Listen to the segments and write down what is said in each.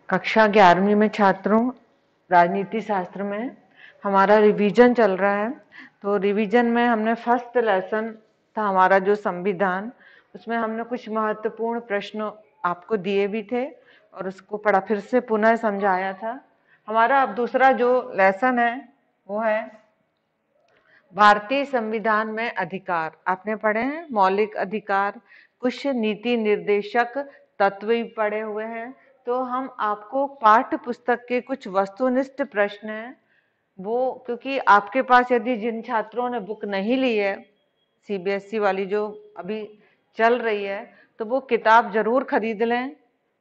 कक्षा 11वीं में छात्रों, राजनीति शास्त्र में हमारा रिवीजन चल रहा है। तो रिवीजन में हमने फर्स्ट लेसन था हमारा जो संविधान, उसमें हमने कुछ महत्वपूर्ण प्रश्न आपको दिए भी थे और उसको पढ़ा फिर से पुनः समझाया था। हमारा अब दूसरा जो लेसन है वो है भारतीय संविधान में अधिकार। आपने पढ़े हैं मौलिक अधिकार, कुछ नीति निर्देशक तत्व भी पढ़े हुए हैं। तो हम आपको पाठ्य पुस्तक के कुछ वस्तुनिष्ठ प्रश्न हैं वो, क्योंकि आपके पास यदि जिन छात्रों ने बुक नहीं ली है सीबीएसई वाली जो अभी चल रही है, तो वो किताब जरूर खरीद लें।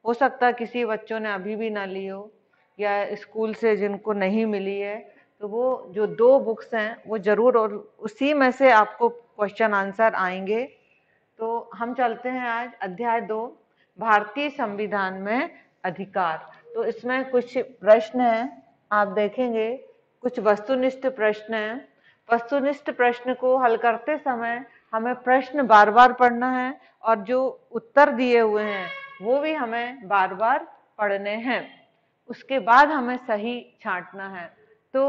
हो सकता है किसी बच्चों ने अभी भी ना ली हो या स्कूल से जिनको नहीं मिली है, तो वो जो 2 बुक्स हैं वो जरूर, और उसी में से आपको क्वेश्चन आंसर आएंगे। तो हम चलते हैं आज अध्याय 2, भारतीय संविधान में अधिकार। तो इसमें कुछ प्रश्न हैं, आप देखेंगे कुछ वस्तुनिष्ठ प्रश्न हैं। वस्तुनिष्ठ प्रश्न को हल करते समय हमें प्रश्न बार बार पढ़ना है और जो उत्तर दिए हुए हैं वो भी हमें बार बार पढ़ने हैं। उसके बाद हमें सही छांटना है। तो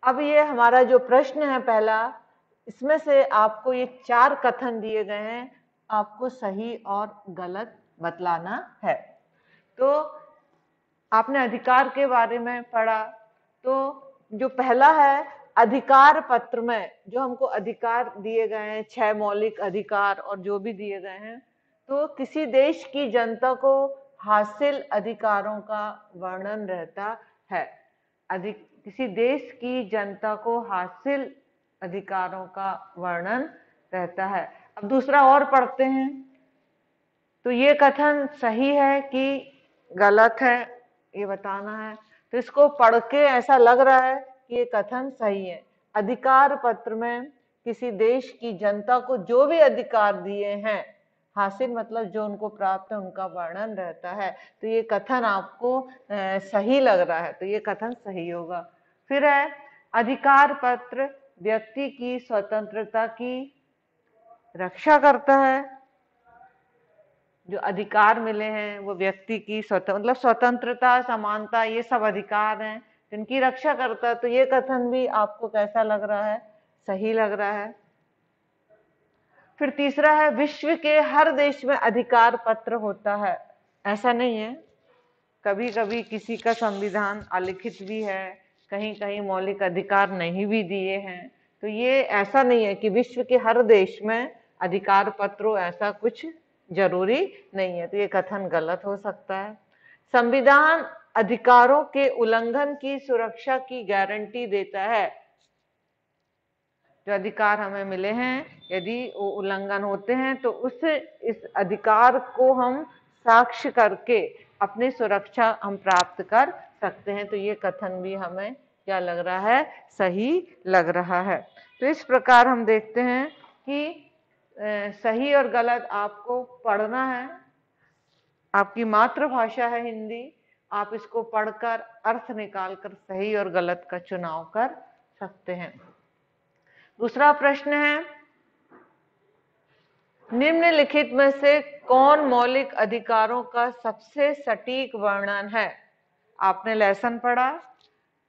अब ये हमारा जो प्रश्न है पहला, इसमें से आपको ये 4 कथन दिए गए हैं, आपको सही और गलत बतलाना है। तो आपने अधिकार के बारे में पढ़ा, तो जो पहला है अधिकार पत्र में जो हमको अधिकार दिए गए हैं, 6 मौलिक अधिकार और जो भी दिए गए हैं, तो किसी देश की जनता को हासिल अधिकारों का वर्णन रहता है। किसी देश की जनता को हासिल अधिकारों का वर्णन रहता है। अब दूसरा और पढ़ते हैं, तो ये कथन सही है कि गलत है ये बताना है। तो इसको पढ़ के ऐसा लग रहा है कि ये कथन सही है। अधिकार पत्र में किसी देश की जनता को जो भी अधिकार दिए हैं, हासिल मतलब जो उनको प्राप्त है, उनका वर्णन रहता है। तो ये कथन आपको सही लग रहा है, तो ये कथन सही होगा। फिर है अधिकार पत्र व्यक्ति की स्वतंत्रता की रक्षा करता है। जो अधिकार मिले हैं वो व्यक्ति की मतलब स्वतंत्रता, समानता, ये सब अधिकार हैं जिनकी रक्षा करता है। तो ये कथन भी आपको कैसा लग रहा है? सही लग रहा है। फिर तीसरा है विश्व के हर देश में अधिकार पत्र होता है। ऐसा नहीं है, कभी कभी किसी का संविधान अलिखित भी है, कहीं कहीं मौलिक अधिकार नहीं भी दिए हैं। तो ये ऐसा नहीं है कि विश्व के हर देश में अधिकार पत्र हो, ऐसा कुछ जरूरी नहीं है। तो ये कथन गलत हो सकता है। संविधान अधिकारों के उल्लंघन की सुरक्षा की गारंटी देता है। जो अधिकार हमें मिले हैं, यदि वो उल्लंघन होते हैं तो इस अधिकार को हम साक्ष्य करके अपनी सुरक्षा हम प्राप्त कर सकते हैं। तो ये कथन भी हमें क्या लग रहा है? सही लग रहा है। तो इस प्रकार हम देखते हैं कि सही और गलत आपको पढ़ना है। आपकी मातृभाषा है हिंदी, आप इसको पढ़कर अर्थ निकालकर सही और गलत का चुनाव कर सकते हैं। दूसरा प्रश्न है निम्नलिखित में से कौन मौलिक अधिकारों का सबसे सटीक वर्णन है? आपने लेसन पढ़ा,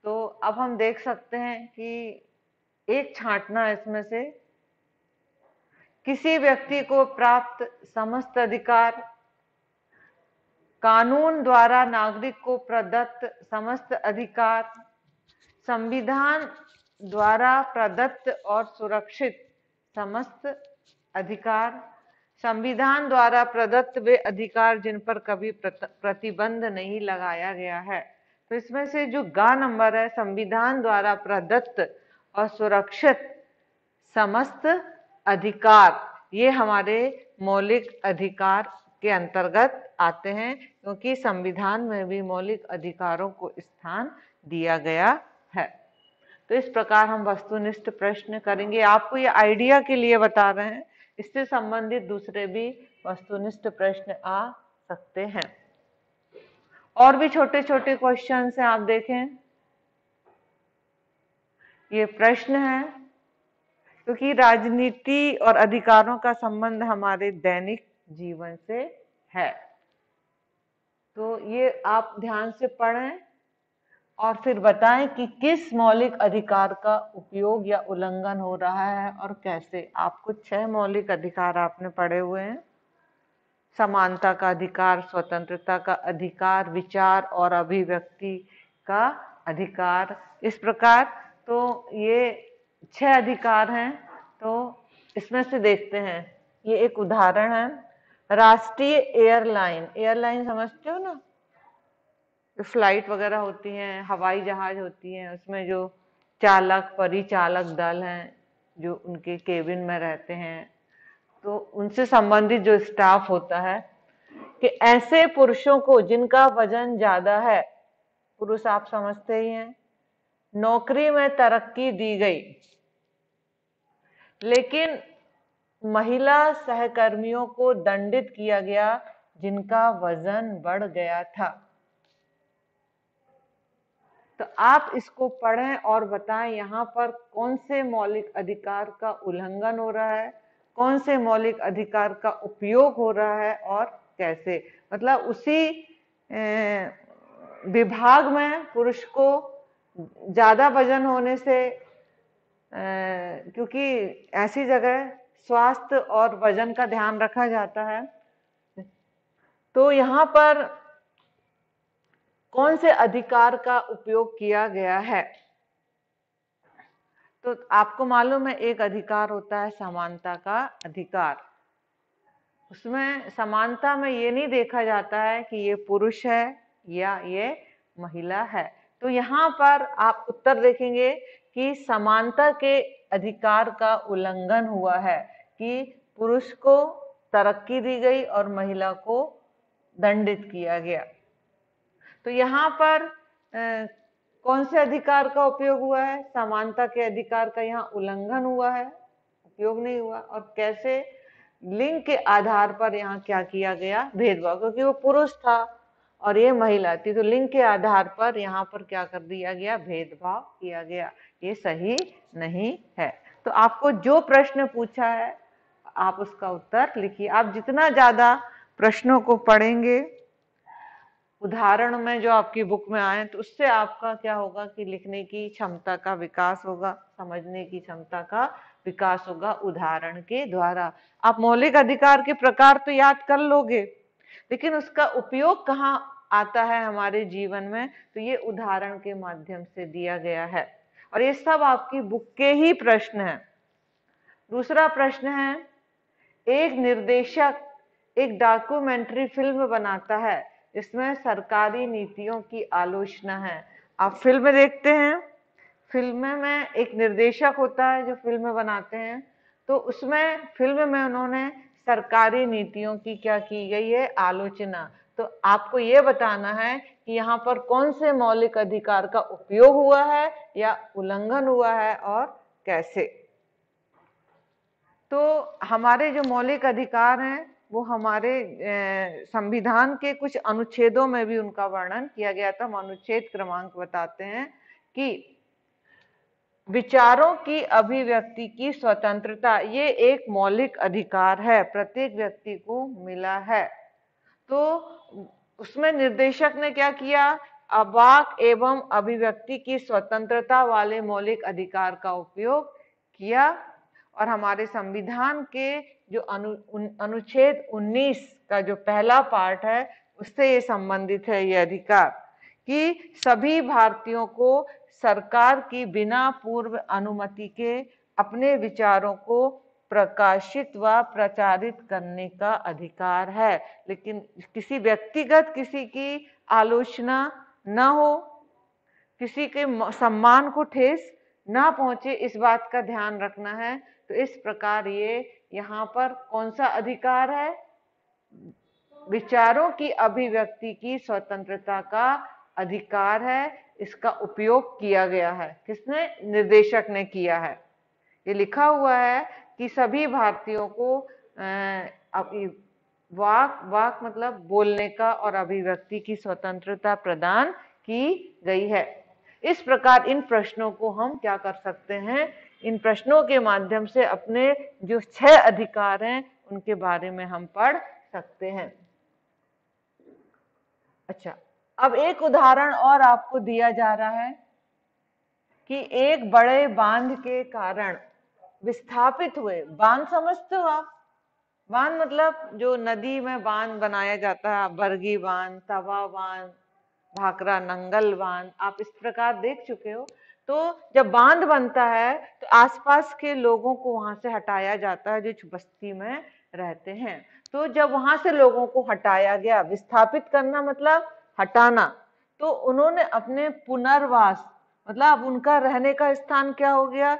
तो अब हम देख सकते हैं कि एक छांटना इसमें से किसी व्यक्ति को प्राप्त समस्त अधिकार, कानून द्वारा नागरिक को प्रदत्त समस्त अधिकार, संविधान द्वारा प्रदत्त और सुरक्षित समस्त अधिकार, संविधान द्वारा प्रदत्त वे अधिकार जिन पर कभी प्रतिबंध नहीं लगाया गया है। तो इसमें से जो गा नंबर है, संविधान द्वारा प्रदत्त और सुरक्षित समस्त अधिकार, ये हमारे मौलिक अधिकार के अंतर्गत आते हैं, क्योंकि संविधान में भी मौलिक अधिकारों को स्थान दिया गया है। तो इस प्रकार हम वस्तुनिष्ठ प्रश्न करेंगे। आपको ये आइडिया के लिए बता रहे हैं, इससे संबंधित दूसरे भी वस्तुनिष्ठ प्रश्न आ सकते हैं। और भी छोटे छोटे क्वेश्चन हैं, आप देखें ये प्रश्न है, क्योंकि राजनीति और अधिकारों का संबंध हमारे दैनिक जीवन से है। तो ये आप ध्यान से पढ़ें और फिर बताएं कि किस मौलिक अधिकार का उपयोग या उल्लंघन हो रहा है और कैसे। आपको 6 मौलिक अधिकार आपने पढ़े हुए हैं। समानता का अधिकार, स्वतंत्रता का अधिकार, विचार और अभिव्यक्ति का अधिकार, इस प्रकार। तो ये 6 अधिकार हैं। तो इसमें से देखते हैं, ये एक उदाहरण है। राष्ट्रीय एयरलाइन, एयरलाइन समझते हो ना, जो फ्लाइट वगैरह होती हैं, हवाई जहाज होती हैं, उसमें जो चालक परिचालक दल हैं जो उनके केबिन में रहते हैं, तो उनसे संबंधित जो स्टाफ होता है कि ऐसे पुरुषों को जिनका वजन ज्यादा है, पुरुष आप समझते ही हैं, नौकरी में तरक्की दी गई, लेकिन महिला सहकर्मियों को दंडित किया गया जिनका वजन बढ़ गया था। तो आप इसको पढ़ें और बताएं यहाँ पर कौन से मौलिक अधिकार का उल्लंघन हो रहा है, कौन से मौलिक अधिकार का उपयोग हो रहा है और कैसे। मतलब उसी विभाग में पुरुष को ज्यादा वजन होने से, क्योंकि ऐसी जगह स्वास्थ्य और वजन का ध्यान रखा जाता है, तो यहाँ पर कौन से अधिकार का उपयोग किया गया है। तो आपको मालूम है एक अधिकार होता है समानता का अधिकार। उसमें समानता में ये नहीं देखा जाता है कि ये पुरुष है या ये महिला है। तो यहाँ पर आप उत्तर देखेंगे कि समानता के अधिकार का उल्लंघन हुआ है कि पुरुष को तरक्की दी गई और महिला को दंडित किया गया। तो यहाँ पर कौन से अधिकार का उपयोग हुआ है? समानता के अधिकार का यहाँ उल्लंघन हुआ है, उपयोग नहीं हुआ। और कैसे? लिंग के आधार पर यहाँ क्या किया गया? भेदभाव, क्योंकि वो पुरुष था और ये महिला थी, तो लिंग के आधार पर यहाँ पर क्या कर दिया गया? भेदभाव किया गया। ये सही नहीं है। तो आपको जो प्रश्न पूछा है आप उसका उत्तर लिखिए। आप जितना ज्यादा प्रश्नों को पढ़ेंगे, उदाहरण में जो आपकी बुक में आए, तो उससे आपका क्या होगा कि लिखने की क्षमता का विकास होगा, समझने की क्षमता का विकास होगा उदाहरण के द्वारा। आप मौलिक अधिकार के प्रकार तो याद कर लोगे, लेकिन उसका उपयोग कहाँ आता है हमारे जीवन में, तो ये उदाहरण के माध्यम से दिया गया है। और ये सब आपकी बुक के ही प्रश्न हैं। दूसरा प्रश्न है, एक निर्देशक एक डॉक्यूमेंट्री फिल्म बनाता है, इसमें सरकारी नीतियों की आलोचना है। आप फिल्म देखते हैं, फिल्म में एक निर्देशक होता है जो फिल्म बनाते हैं, तो उसमें फिल्म में उन्होंने सरकारी नीतियों की क्या की गई है? आलोचना। तो आपको ये बताना है कि यहाँ पर कौन से मौलिक अधिकार का उपयोग हुआ है या उल्लंघन हुआ है और कैसे। तो हमारे जो मौलिक अधिकार हैं वो हमारे संविधान के कुछ अनुच्छेदों में भी उनका वर्णन किया गया था। हम अनुच्छेद क्रमांक बताते हैं कि विचारों की अभिव्यक्ति की स्वतंत्रता ये एक मौलिक अधिकार है, प्रत्येक व्यक्ति को मिला है। तो उसमें निर्देशक ने क्या किया? वाक एवं अभिव्यक्ति की स्वतंत्रता वाले मौलिक अधिकार का उपयोग किया। और हमारे संविधान के जो अनुच्छेद 19 का जो पहला पार्ट है उससे ये संबंधित है, ये अधिकार कि सभी भारतीयों को सरकार की बिना पूर्व अनुमति के अपने विचारों को प्रकाशित व प्रचारित करने का अधिकार है। लेकिन किसी व्यक्तिगत किसी की आलोचना न हो, किसी के सम्मान को ठेस ना पहुंचे, इस बात का ध्यान रखना है। तो इस प्रकार ये यहाँ पर कौन सा अधिकार है? विचारों की अभिव्यक्ति की स्वतंत्रता का अधिकार है। इसका उपयोग किया गया है। किसने? निर्देशक ने किया है। ये लिखा हुआ है कि सभी भारतीयों को वाक मतलब बोलने का और अभिव्यक्ति की स्वतंत्रता प्रदान की गई है। इस प्रकार इन प्रश्नों को हम क्या कर सकते हैं? इन प्रश्नों के माध्यम से अपने जो 6 अधिकार हैं उनके बारे में हम पढ़ सकते हैं। अच्छा, अब एक उदाहरण और आपको दिया जा रहा है कि एक बड़े बांध के कारण विस्थापित हुए, बांध समझते हो आप? बांध मतलब जो नदी में बांध बनाया जाता है, बरगी बांध, तवा बांध, भाखड़ा नंगल बांध, आप इस प्रकार देख चुके हो। तो जब बांध बनता है तो आसपास के लोगों को वहां से हटाया जाता है जो बस्ती में रहते हैं। तो जब वहां से लोगों को हटाया गया, विस्थापित करना मतलब हटाना, तो उन्होंने अपने पुनर्वास मतलब अब उनका रहने का स्थान क्या हो गया,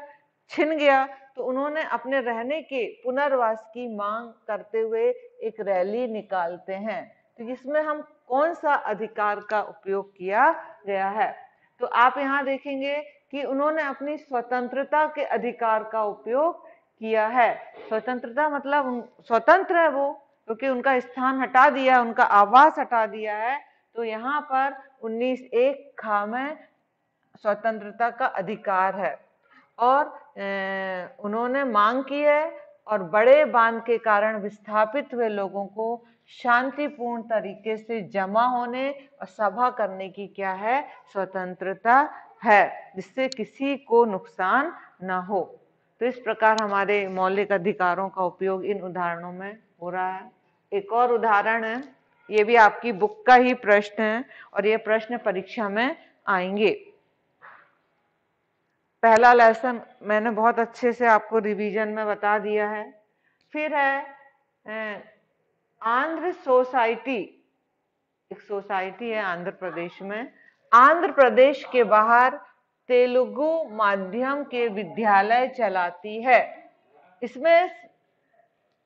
छिन गया। तो उन्होंने अपने रहने के पुनर्वास की मांग करते हुए एक रैली निकालते हैं। तो जिसमें हम कौन सा अधिकार का उपयोग किया गया है, तो आप यहाँ देखेंगे कि उन्होंने अपनी स्वतंत्रता के अधिकार का उपयोग किया है। स्वतंत्रता मतलब स्वतंत्र है वो, क्योंकि उनका स्थान हटा दिया, उनका आवास हटा दिया है। तो यहाँ पर 19(1) ख में स्वतंत्रता का अधिकार है और उन्होंने मांग की है और बड़े बांध के कारण विस्थापित हुए लोगों को शांतिपूर्ण तरीके से जमा होने और सभा करने की क्या है, स्वतंत्रता है, जिससे किसी को नुकसान न हो। तो इस प्रकार हमारे मौलिक अधिकारों का उपयोग इन उदाहरणों में हो रहा है। एक और उदाहरण है, ये भी आपकी बुक का ही प्रश्न है और ये प्रश्न परीक्षा में आएंगे। पहला लेसन मैंने बहुत अच्छे से आपको रिवीजन में बता दिया है। फिर है आंध्र सोसाइटी, एक सोसाइटी है आंध्र प्रदेश में। आंध्र प्रदेश के बाहर तेलुगु माध्यम के विद्यालय चलाती है। इसमें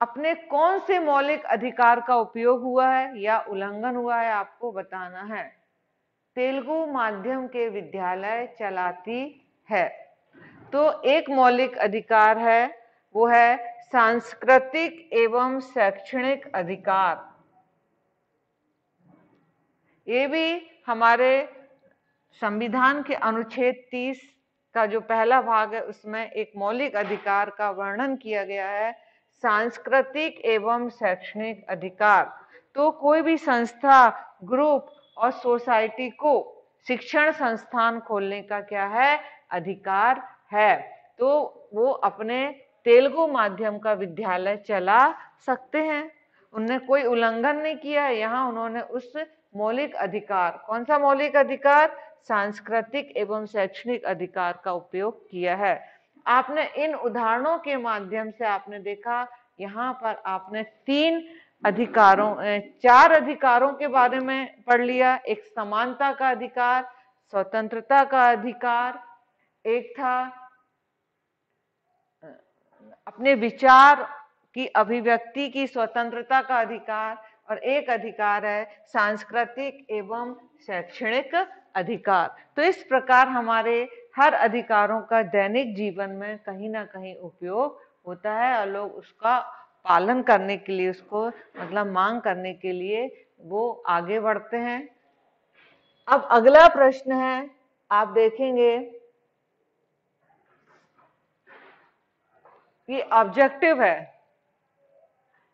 अपने कौन से मौलिक अधिकार का उपयोग हुआ है या उल्लंघन हुआ है, आपको बताना है। तेलुगु माध्यम के विद्यालय चलाती है, तो एक मौलिक अधिकार है, वो है सांस्कृतिक एवं शैक्षणिक अधिकार। ये भी हमारे संविधान के अनुच्छेद 30 का जो पहला भाग है उसमें एक मौलिक अधिकार का वर्णन किया गया है, सांस्कृतिक एवं शैक्षणिक अधिकार। तो कोई भी संस्था, ग्रुप और सोसाइटी को शिक्षण संस्थान खोलने का क्या है, अधिकार है। तो वो अपने तेलुगु माध्यम का विद्यालय चला सकते हैं, उनने कोई उल्लंघन नहीं किया है। यहाँ उन्होंने उस मौलिक अधिकार, कौन सा मौलिक अधिकार, सांस्कृतिक एवं शैक्षणिक अधिकार का उपयोग किया है। आपने इन उदाहरणों के माध्यम से आपने देखा, यहाँ पर आपने 4 अधिकारों के बारे में पढ़ लिया। एक समानता का अधिकार, स्वतंत्रता का अधिकार, एक था अपने विचार की अभिव्यक्ति की स्वतंत्रता का अधिकार, और एक अधिकार है सांस्कृतिक एवं शैक्षणिक अधिकार। तो इस प्रकार हमारे हर अधिकारों का दैनिक जीवन में कहीं ना कहीं उपयोग होता है और लोग उसका पालन करने के लिए, उसको मतलब मांग करने के लिए वो आगे बढ़ते हैं। अब अगला प्रश्न है, आप देखेंगे ये ऑब्जेक्टिव है।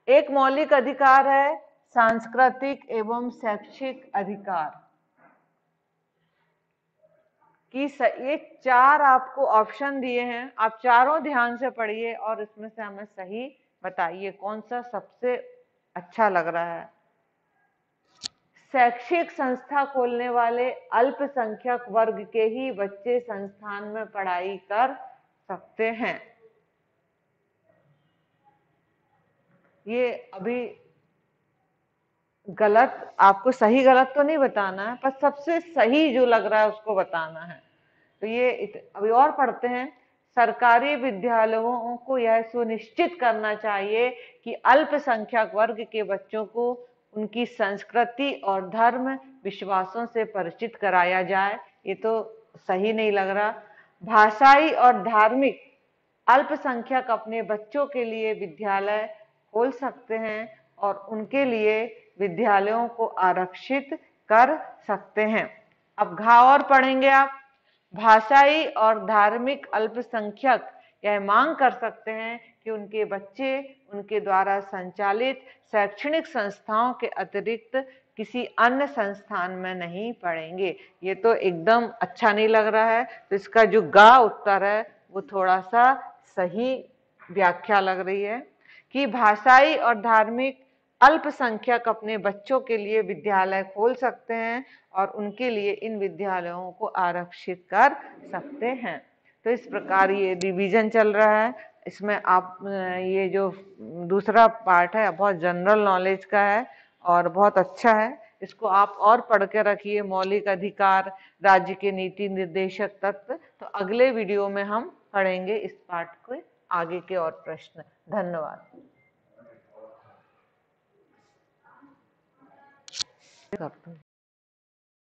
एक मौलिक अधिकार है सांस्कृतिक एवं शैक्षिक अधिकार की ये 4 आपको ऑप्शन दिए हैं, आप चारों ध्यान से पढ़िए और इसमें से हमें सही बताइए कौन सा सबसे अच्छा लग रहा है। शैक्षिक संस्था खोलने वाले अल्पसंख्यक वर्ग के ही बच्चे संस्थान में पढ़ाई कर सकते हैं। ये अभी गलत, आपको सही गलत तो नहीं बताना है, पर सबसे सही जो लग रहा है उसको बताना है। तो ये अभी और पढ़ते हैं। सरकारी विद्यालयों को यह सुनिश्चित करना चाहिए कि अल्पसंख्यक वर्ग के बच्चों को उनकी संस्कृति और धर्म विश्वासों से परिचित कराया जाए। ये तो सही नहीं लग रहा। भाषाई और धार्मिक अल्पसंख्यक अपने बच्चों के लिए विद्यालय खोल सकते हैं और उनके लिए विद्यालयों को आरक्षित कर सकते हैं। अब घ और पढ़ेंगे आप। भाषाई और धार्मिक अल्पसंख्यक यह मांग कर सकते हैं कि उनके बच्चे उनके द्वारा संचालित शैक्षणिक संस्थाओं के अतिरिक्त किसी अन्य संस्थान में नहीं पढ़ेंगे। ये तो एकदम अच्छा नहीं लग रहा है, तो इसका जो गा उत्तर है वो थोड़ा सा सही व्याख्या लग रही है कि भाषाई और धार्मिक अल्पसंख्यक अपने बच्चों के लिए विद्यालय खोल सकते हैं और उनके लिए इन विद्यालयों को आरक्षित कर सकते हैं। तो इस प्रकार ये रिवीजन चल रहा है। इसमें आप ये जो दूसरा पार्ट है बहुत जनरल नॉलेज का है और बहुत अच्छा है। इसको आप और पढ़ के रखिए। मौलिक अधिकार, राज्य के नीति निर्देशक तत्व। तो अगले वीडियो में हम पढ़ेंगे इस पार्ट को, आगे के और प्रश्न। धन्यवाद।